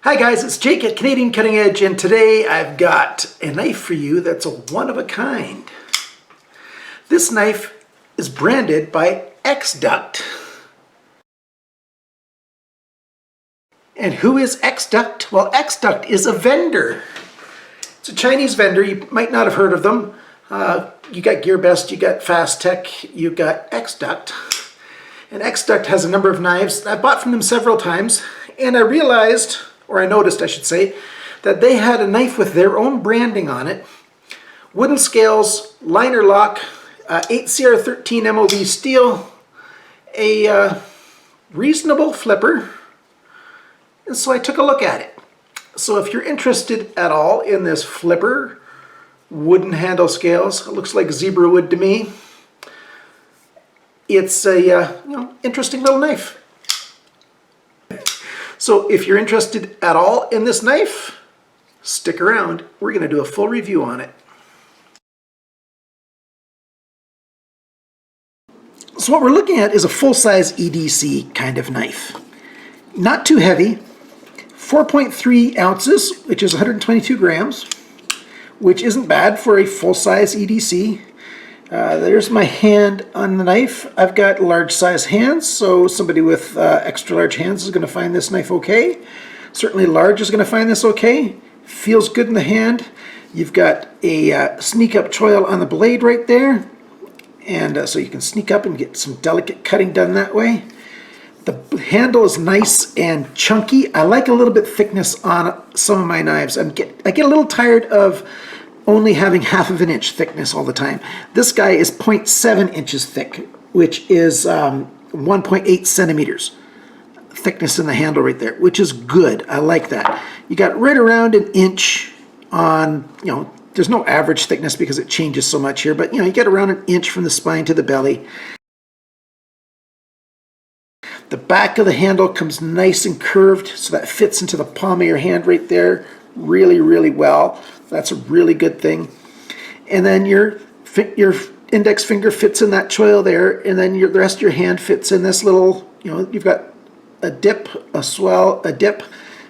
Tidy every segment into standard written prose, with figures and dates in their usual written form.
Hi guys, it's Jake at Canadian Cutting Edge, and today I've got a knife for you that's a one-of-a-kind. This knife is branded by Exduct. And who is Exduct? Well, Exduct is a vendor. It's a Chinese vendor. You might not have heard of them. You got GearBest, you got Fast Tech, you got Exduct. And Exduct has a number of knives. I bought from them several times, and I realized, or I noticed I should say, that they had a knife with their own branding on it. Wooden scales, liner lock, 8CR13 MOV steel, a reasonable flipper, and so I took a look at it. So if you're interested at all in this flipper, wooden handle scales, it looks like zebra wood to me. It's a interesting little knife. So if you're interested at all in this knife, stick around. We're going to do a full review on it. So what we're looking at is a full-size EDC kind of knife. Not too heavy, 4.3 ounces, which is 122 grams, which isn't bad for a full-size EDC. There's my hand on the knife. I've got large size hands, so somebody with extra large hands is going to find this knife okay. Certainly large is going to find this okay. Feels good in the hand. You've got a sneak up choil on the blade right there, and so you can sneak up and get some delicate cutting done that way. The handle is nice and chunky. I like a little bit thickness on some of my knives. I get a little tired of only having half of an inch thickness all the time. This guy is 0.7 inches thick, which is 1.8 centimeters thickness in the handle right there, which is good. I like that. You got right around an inch on, there's no average thickness because it changes so much here, but you get around an inch from the spine to the belly. The back of the handle comes nice and curved, so that fits into the palm of your hand right there really, really well. That's a really good thing. And then your index finger fits in that choil there, and then the rest of your hand fits in this little, you've got a dip, a swell, a dip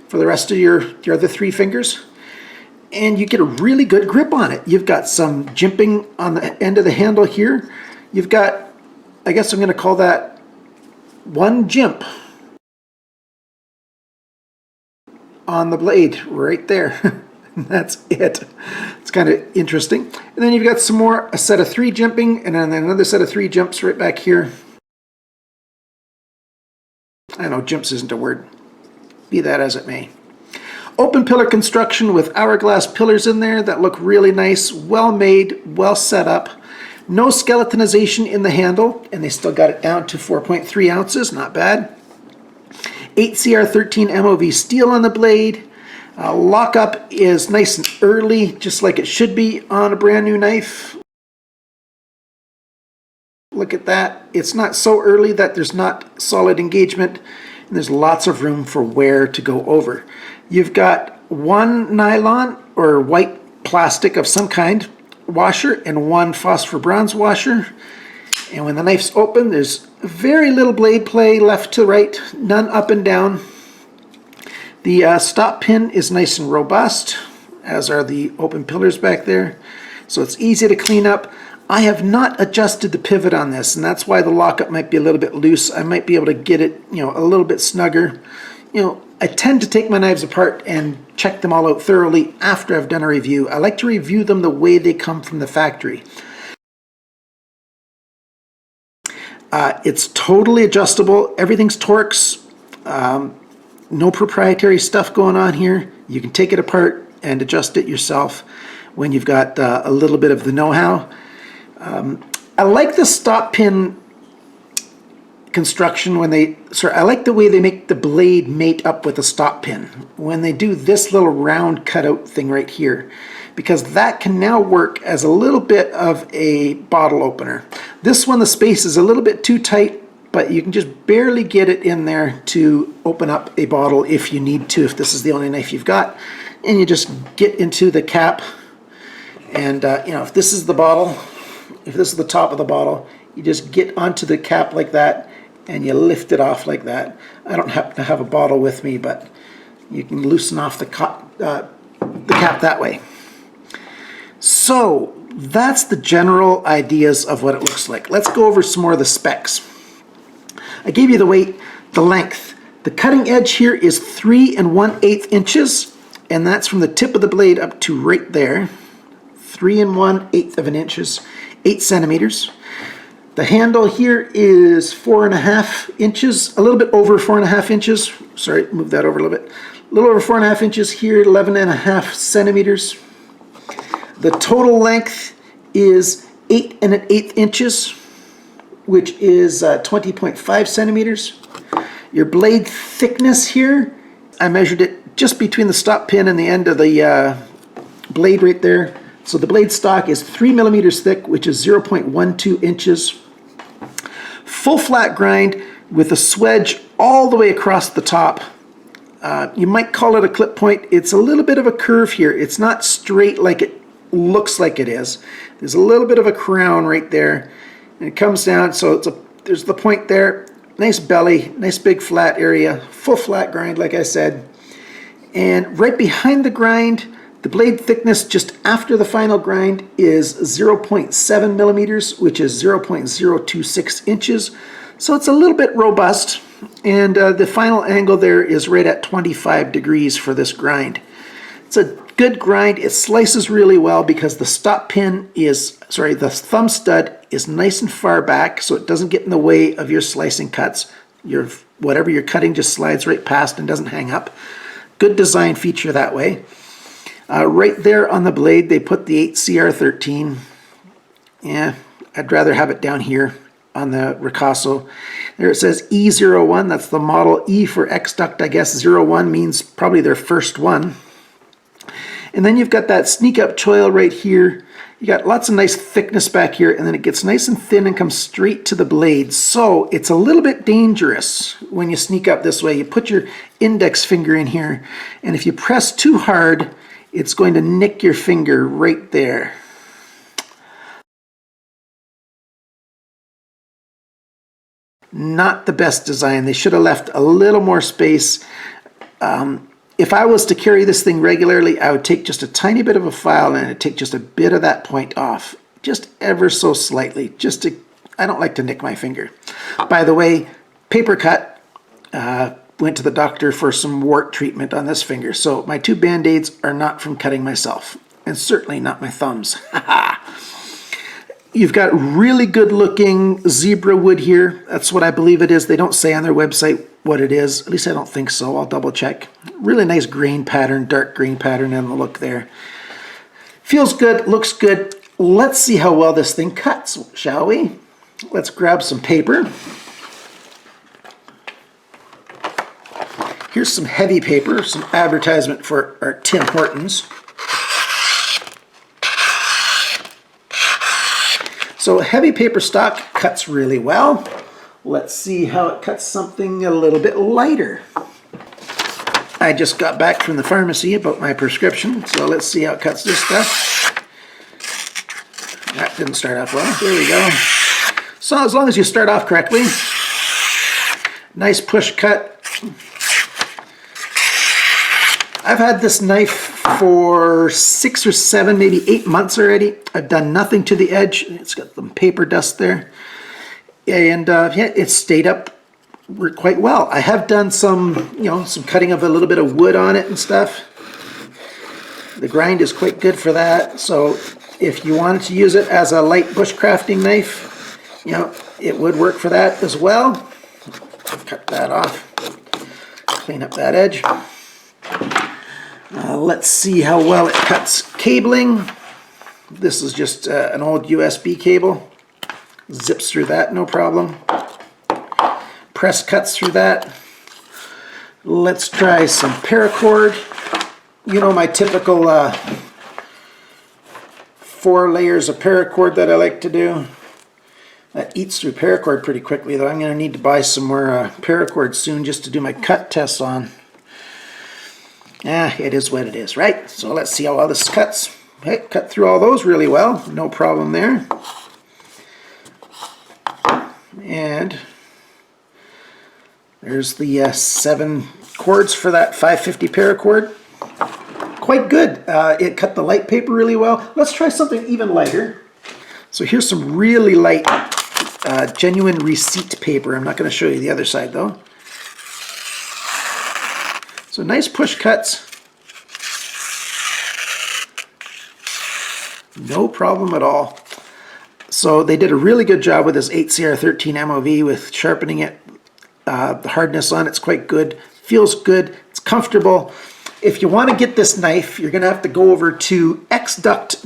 for the rest of your other three fingers. And you get a really good grip on it. You've got some jimping on the end of the handle here. You've got, I guess I'm going to call that one jimp on the blade right there. That's it. It's kind of interesting. And then you've got some more, a set of 3 jimping, and then another set of 3 jumps right back here. I know jumps isn't a word. Be that as it may. Open pillar construction with hourglass pillars in there that look really nice, well made, well set up. No skeletonization in the handle, and they still got it down to 4.3 ounces, not bad. 8CR13 MOV steel on the blade. Lockup is nice and early, just like it should be on a brand new knife. Look at that. It's not so early that there's not solid engagement, and there's lots of room for wear to go over. You've got one nylon or white plastic of some kind washer and one phosphor bronze washer. And when the knife's open, there's very little blade play left to right, none up and down. The stop pin is nice and robust, as are the open pillars back there. So it's easy to clean up. I have not adjusted the pivot on this, and that's why the lockup might be a little bit loose. I might be able to get it, a little bit snugger. I tend to take my knives apart and check them all out thoroughly after I've done a review. I like to review them the way they come from the factory. It's totally adjustable. Everything's Torx. No proprietary stuff going on here. You can take it apart and adjust it yourself when you've got a little bit of the know-how. I like the stop pin construction when I like the way they make the blade mate up with the stop pin when they do this little round cutout thing right here, because that can now work as a little bit of a bottle opener. This one, the space is a little bit too tight, but you can just barely get it in there to open up a bottle if you need to, if this is the only knife you've got. And you just get into the cap, and if this is the bottle, if this is the top of the bottle, you just get onto the cap like that, and you lift it off like that. I don't happen to have a bottle with me, but You can loosen off the cap that way. So that's the general ideas of what it looks like. Let's go over some more of the specs. I gave you the weight, the length. The cutting edge here is 3 1/8 inches, and that's from the tip of the blade up to right there. 3 1/8 of an inches, 8 centimeters. The handle here is 4.5 inches, a little bit over 4.5 inches. Sorry, move that over a little bit. A little over 4.5 inches here, 11.5 centimeters. The total length is 8 1/8 inches, which is 20.5 centimeters. Your blade thickness here, I measured it just between the stop pin and the end of the blade right there. So the blade stock is 3 millimeters thick, which is 0.12 inches. Full flat grind with a swedge all the way across the top. You might call it a clip point. It's a little bit of a curve here. It's not straight like it looks like it is. There's a little bit of a crown right there, and it comes down, so there's the point there. Nice belly, nice big flat area, full flat grind like I said. And right behind the grind, the blade thickness just after the final grind is 0.7 millimeters, which is 0.026 inches. So it's a little bit robust, and the final angle there is right at 25 degrees for this grind. It's a good grind. It slices really well because the the thumb stud is nice and far back, so it doesn't get in the way of your slicing cuts. Whatever you're cutting just slides right past and doesn't hang up. Good design feature that way. Right there on the blade, they put the 8CR13. Yeah, I'd rather have it down here on the Ricasso. There it says E01. That's the model. E for Exduct, I guess. 01 means probably their first one. And then you've got that sneak up choil right here. You got lots of nice thickness back here, and then it gets nice and thin and comes straight to the blade. So it's a little bit dangerous when you sneak up this way. You put your index finger in here, and if you press too hard, it's going to nick your finger right there. Not the best design. They should have left a little more space. If I was to carry this thing regularly, I would take just a tiny bit of a file and I'd take just a bit of that point off. Just ever so slightly. I don't like to nick my finger. By the way, paper cut. Went to the doctor for some wart treatment on this finger. So my 2 Band-Aids are not from cutting myself. And certainly not my thumbs. You've got really good looking zebra wood here. That's what I believe it is. They don't say on their website what it is. At least I don't think so. I'll double check. Really nice grain pattern, dark green pattern in the look there. Feels good, looks good. Let's see how well this thing cuts, shall we? Let's grab some paper. Here's some heavy paper, some advertisement for our Tim Hortons. So heavy paper stock cuts really well. Let's see how it cuts something a little bit lighter. I just got back from the pharmacy about my prescription, so let's see how it cuts this stuff. That didn't start off well. There we go. So as long as you start off correctly, nice push cut. I've had this knife for 6 or 7, maybe 8 months already. I've done nothing to the edge. It's got some paper dust there. And yeah, it's stayed up quite well. I have done some, some cutting of a little bit of wood on it and stuff. The grind is quite good for that. So if you wanted to use it as a light bushcrafting knife, it would work for that as well. Cut that off. Clean up that edge. Let's see how well it cuts cabling. This is just an old USB cable. Zips through that, no problem. Press cuts through that. Let's try some paracord. My typical 4 layers of paracord that I like to do. That eats through paracord pretty quickly, though. I'm going to need to buy some more paracord soon just to do my cut tests on. It is what it is, right? So let's see how well this cuts. Okay, cut through all those really well. No problem there. And there's the 7/4 cords for that 550 paracord. Quite good. It cut the light paper really well. Let's try something even lighter. So here's some really light, genuine receipt paper. I'm not going to show you the other side though. So nice push cuts. No problem at all. So they did a really good job with this 8CR13 MOV with sharpening it. The hardness on it's quite good. Feels good. It's comfortable. If you want to get this knife, you're going to have to go over to Exduct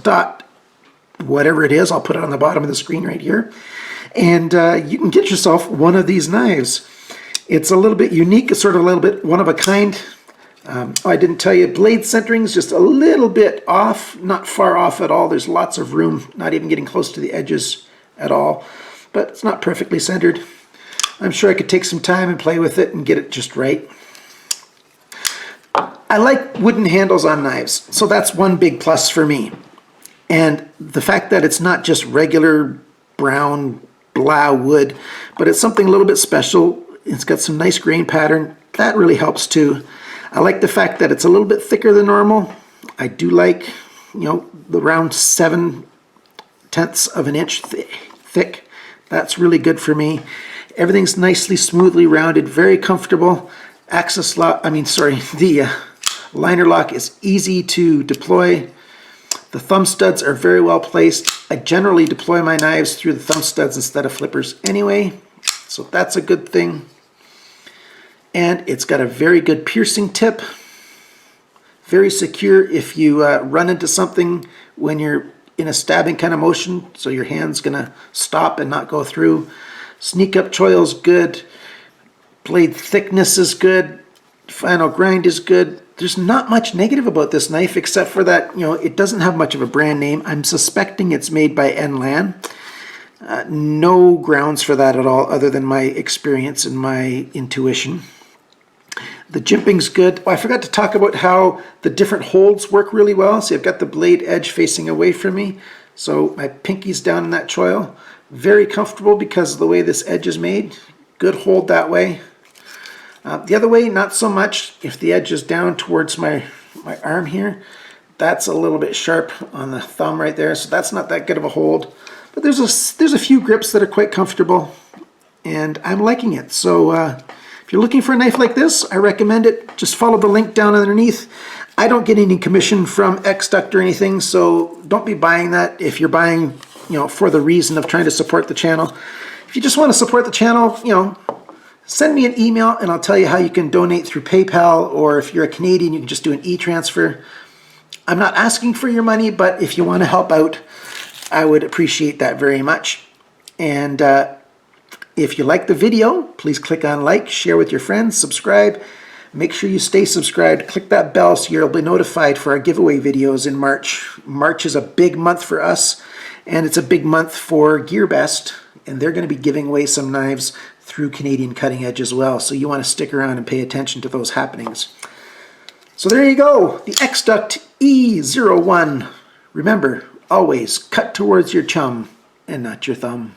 whatever it is. I'll put it on the bottom of the screen right here. And you can get yourself one of these knives. It's a little bit unique. It's sort of a little bit one of a kind. I didn't tell you, blade centering is just a little bit off, not far off at all. There's lots of room, not even getting close to the edges at all, but it's not perfectly centered. I'm sure I could take some time and play with it and get it just right. I like wooden handles on knives, so that's one big plus for me. And the fact that it's not just regular brown blah wood, but it's something a little bit special. It's got some nice grain pattern. That really helps too. I like the fact that it's a little bit thicker than normal. I do like, the around 7/10 of an inch thick. That's really good for me. Everything's nicely, smoothly rounded, very comfortable. The liner lock is easy to deploy. The thumb studs are very well placed. I generally deploy my knives through the thumb studs instead of flippers anyway, so that's a good thing. And it's got a very good piercing tip. Very secure if you run into something when you're in a stabbing kind of motion, so your hand's gonna stop and not go through. Sneak up choil's good. Blade thickness is good. Final grind is good. There's not much negative about this knife except for that, it doesn't have much of a brand name. I'm suspecting it's made by Enlan. No grounds for that at all other than my experience and my intuition. The jimping's good. Oh, I forgot to talk about how the different holds work really well. See, I've got the blade edge facing away from me, so my pinky's down in that choil. Very comfortable because of the way this edge is made. Good hold that way. The other way, not so much. If the edge is down towards my arm here, that's a little bit sharp on the thumb right there, so that's not that good of a hold. But there's a few grips that are quite comfortable, and I'm liking it. So if you're looking for a knife like this, I recommend it. Just follow the link down underneath. I don't get any commission from Exduct or anything, so don't be buying that if you're buying, for the reason of trying to support the channel. If you just want to support the channel, send me an email and I'll tell you how you can donate through PayPal, or if you're a Canadian, you can just do an e-transfer. I'm not asking for your money, but if you want to help out, I would appreciate that very much. And if you like the video, please click on like, share with your friends, subscribe. Make sure you stay subscribed. Click that bell so you'll be notified for our giveaway videos in March. March is a big month for us, and it's a big month for GearBest, and they're going to be giving away some knives through Canadian Cutting Edge as well, so you want to stick around and pay attention to those happenings. So there you go, the Exduct E01. Remember, always cut towards your chum and not your thumb.